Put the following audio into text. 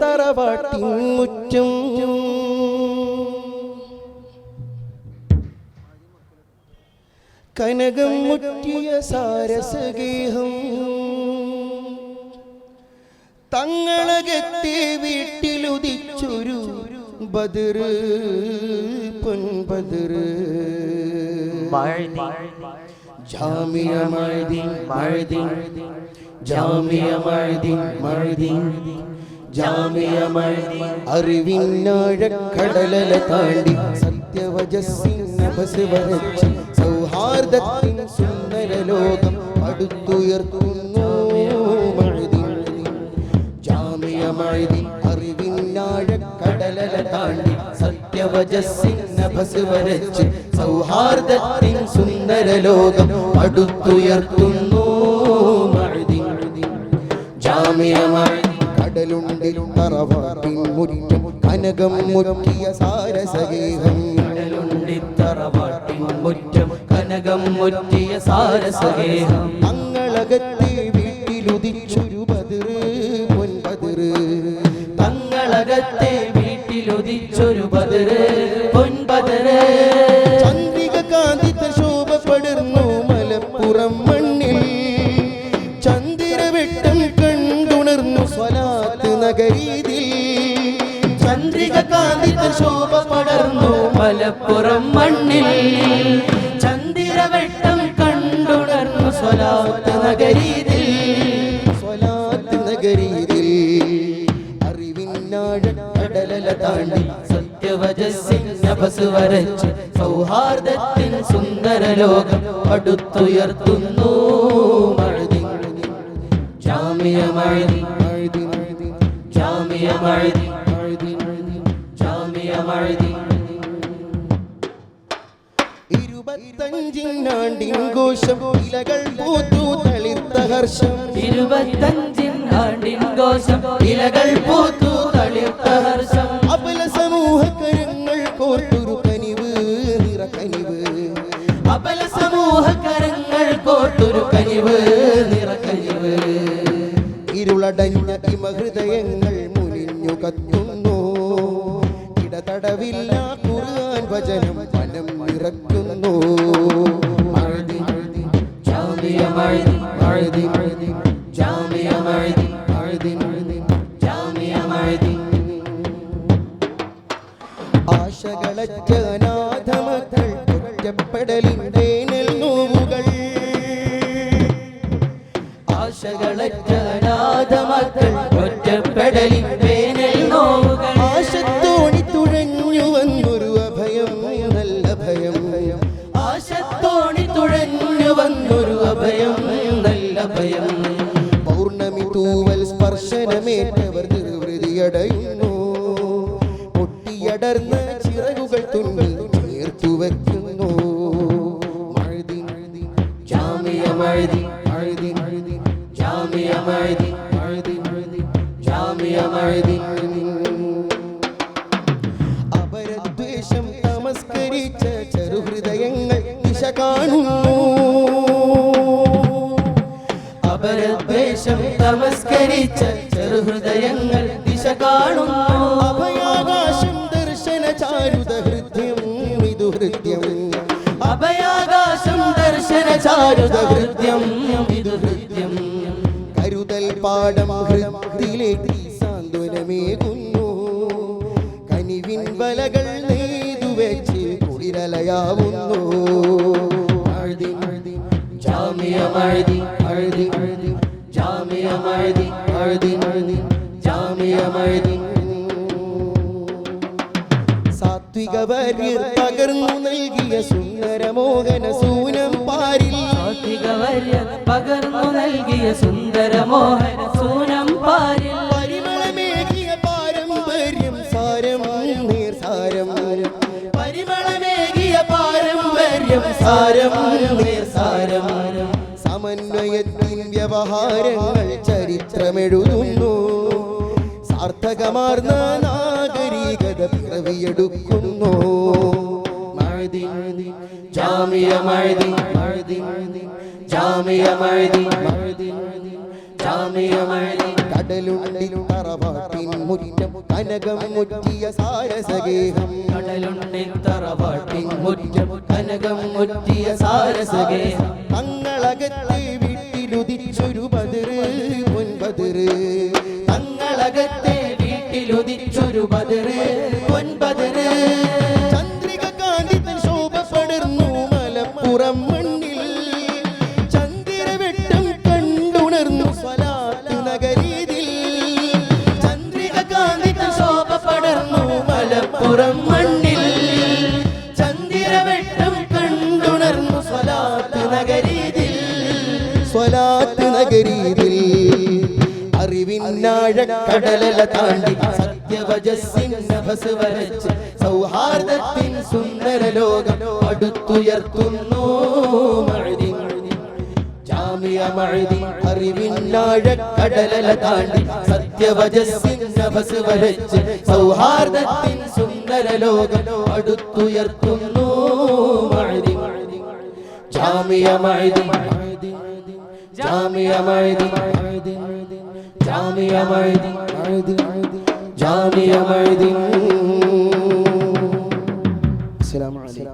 തറവാട്ടിൻ മുറ്റം കനകം മുറ്റിയ സാരസഗേഹം തങ്ങളകത്തെ വീട്ടിലുദിച്ചൊരു ബദർ പൊൻബദർ ജാമിയ മഅ്ദിൻ മഅ്ദിൻ ജാമിയ മഅ്ദിൻ മഅ്ദിൻ ജാമിയ മഅ്ദിൻ അറിവിനാഴക്കടലല താണ്ടി സത്യവജസ്സിൻ നഭസ് വരച്ച് സൗഹാർദ്ദത്തിൻ സുന്ദര ലോകം അടുത്തുയർത്തുന്നു മഅ്ദിൻ ജാമിയ മഅ്ദിൻ അറിവിനാഴക്കടലല താണ്ടി സത്യവജസ്സിൻ നഭസ് വരച്ച് സൗഹാർദ്ദത്തിൻ സുന്ദര ലോകം അടുത്തുയർത്തുന്നു മഅ്ദിൻ ജാമിയ മഅ്ദിൻ കടലുണ്ടിലും തറവാട്ടിൻ മുറ്റം കനകം മുറ്റിയ സാരസഗേഹം കടലുണ്ടി തറവാട്ടിൻ മുറ്റം കനകം മുറ്റിയ സാരസഗേഹം തങ്ങളകത്തെ വീട്ടിലുദിച്ചൊരു ബദർ പൊൻബദർ തങ്ങളകത്തെ വീട്ടിലുദിച്ചൊരു ബദർ പൊൻബദർ ചന്ദ്രിക കാന്തിത ശോഭ പടർന്നു മലപ്പുറം മണ്ണിൽ ചന്ദ്രവെട്ടം കണ്ടുണർന്നു സ്വലാത്ത് നഗരീതിൽ ചന്ദ്രിക കാന്തിത ശോഭ പടർന്നു മലപ്പുറം മണ്ണിൽ ചന്ദ്രവെട്ടം കണ്ടുണർന്നു സ്വലാത്ത് നഗരീതിൽ സ്വലാത്ത് നഗരീതിൽ അറിവിനാഴക്കടലല താണ്ടി സത്യവജസ്സിൻ നഭസ് വരച്ച് സൗഹാർദ്ദത്തിൻ സുന്ദര ലോകം അടുത്തുയർത്തുന്നു മഅ്ദിൻ ജാമിയ മഅ്ദിൻ ജാമിയ മഅ്ദിൻ ജാമിയ മഅ്ദിൻ 25 ഘോഷം ഇലകൾ പൂത്തു തളിർത്ത ഹർഷം 25 ഘോഷം ഇലകൾ പൂത്തു തളിർത്ത ഹർഷം അബല സമൂഹ കരങ്ങൾ കോർത്തൊരു കനിവ് നിറകനിവ് അബല സമൂഹ കരങ്ങൾ കോർത്തൊരു കനിവ് നിറകനിവ് ഇരുളടഞ്ഞ ഇമഹൃദയങ്ങൾ മുനിഞ്ഞു കത്തുന്നു ഇടതടവില്ല ഖുർആൻ വചനം വനം നിറക്കുന്നു മഅ്ദിൻ ജാമിയ മഅ്ദിൻ മഅ്ദിൻ ജാമിയ മഅ്ദിൻ മഅ്ദിൻ ജാമിയ മഅ്ദിൻ ആശകളറ്റ അനാഥമക്കൾ ഒറ്റപ്പെടലിൻ വേനൽ നോവുകൾ ആശകളറ്റ അനാഥമക്കൾ ഒറ്റപ്പെടലിൻ വേനൽ നോവുകൾ ആശത്തോണി തുഴഞ്ഞു വന്നൊരു അഭയം നല്ല ഭയം ആശത്തോണി തുഴഞ്ഞു വന്നൊരു അഭയം നല്ല ഭയം പൗർണമി തൂവൽ സ്പർശനമേറ്റവർ നിർവൃതിയടയുന്നു പൊട്ടിയടർന്ന ചിറകുകൾ തുന്നിൽ ചേർത്തു വെക്കുന്നു മഅ്ദിൻ ജാമിയ മഅ്ദിൻ ജാമിയ മഅ്ദിൻ ജാമിയ മഅ്ദിൻ അപരദ്വേഷം തമസ്കരിച്ച ചെറുഹൃദയങ്ങൾ ദിശ കാണുന്നു അപരദ്വേഷം തമസ്കരിച്ച ചെറുഹൃദയങ്ങൾ ദിശ കാണുന്നു അഭയാകാശം ദർശന ചാരുത ഹൃദ്യം ഇതു ഹൃദ്യം അഭയാകാശം ദർശന ചാരുത ഹൃദ്യം ഇതു ഹൃദ്യം കരുതൽ പാഠം ഹൃദയിലേക്ക് സാന്ത്വനമേകുന്നു കനിവിൻ വലകൾ നെയ്തുവെച്ച് കുളിരലയാവുന്നു മഅ്ദിൻ ജാമിയ മഅ്ദിൻ ജാമിയ മഅ്ദിൻ ജാമിയ മഅ്ദിൻ സാത്വിക വര്യർ പകർന്നു നൽകിയ സുന്ദരമോഹന സൂനം പാരിൽ സാത്വിക വര്യർ പകർന്നു നൽകിയ സുന്ദരമോഹന സൂനം പാരിൽ പരിമളമേകിയ പാരമ്പര്യം സാരം നീർസാരം പരിമളമേകിയ പാരമ്പര്യം സാരം നീർസാരം സമന്വയത്തിൻ വ്യവഹാരങ്ങൾ ചരിത്രമെഴുതുന്നു സാർത്ഥകമാർന്ന നാഗരികത പിറവിയെടുക്കുന്നു മഅ്ദിൻ ജാമിയ മഅ്ദിൻ ജാമിയ മഅ്ദിൻ ജാമിയ മഅ്ദിൻ കടലുണ്ടിൽ തറവാട്ടിൻ മുറ്റം കനകം മുറ്റിയ സാരസഗേഹം കടലുണ്ടിൽ തറവാട്ടിൻ മുറ്റം കനകം മുറ്റിയ സാരസഗേഹം തങ്ങളകത്തെ വീട്ടിലുദിച്ചൊരു ബദറ് പൊൻബദറ് തങ്ങളകത്തെ വീട്ടിലുദിച്ചൊരു ബദറ് പൊൻബദറ് ചന്ദ്രിക കാന്തിതൻ ശോഭ പടർന്നു മലപ്പുറം മണ്ണിൽ ചന്ദ്രവെട്ടം കണ്ടുണർന്നു സ്വലാത്ത് നഗരീതിൽ ചന്ദ്രിക കാന്തിതൻ ശോഭ പടർന്നു മലപ്പുറം മണ്ണിൽ ചന്ദ്രവെട്ടം കണ്ടുണർന്നു സ്വലാത്ത് നഗരീതിൽ സ്വലാത്ത് നഗരീതിൽ അറിവിനാഴക്കടലല താണ്ടി സത്യവജസ്സിൻ നഭസ് വരച്ച് സൗഹാർദ്ദത്തിൻ സുന്ദര ലോകം അടുത്തുയർത്തുന്നു മഅ്ദിൻ ജാമിഅ മഅ്ദിൻ അറിവിനാഴക്കടലല താണ്ടി സത്യവജസ്സിൻ നഭസ് വരച്ച് സൗഹാർദ്ദത്തിൻ സുന്ദര ലോകം അടുത്തുയർത്തുന്നു മഅ്ദിൻ ജാമിഅ മഅ്ദിൻ ജാമിഅ മഅ്ദിൻ ജാമിഅ മഅ്ദിൻ ജാമിഅ മഅ്ദിൻ അസ്സലാമു അലൈക്കും.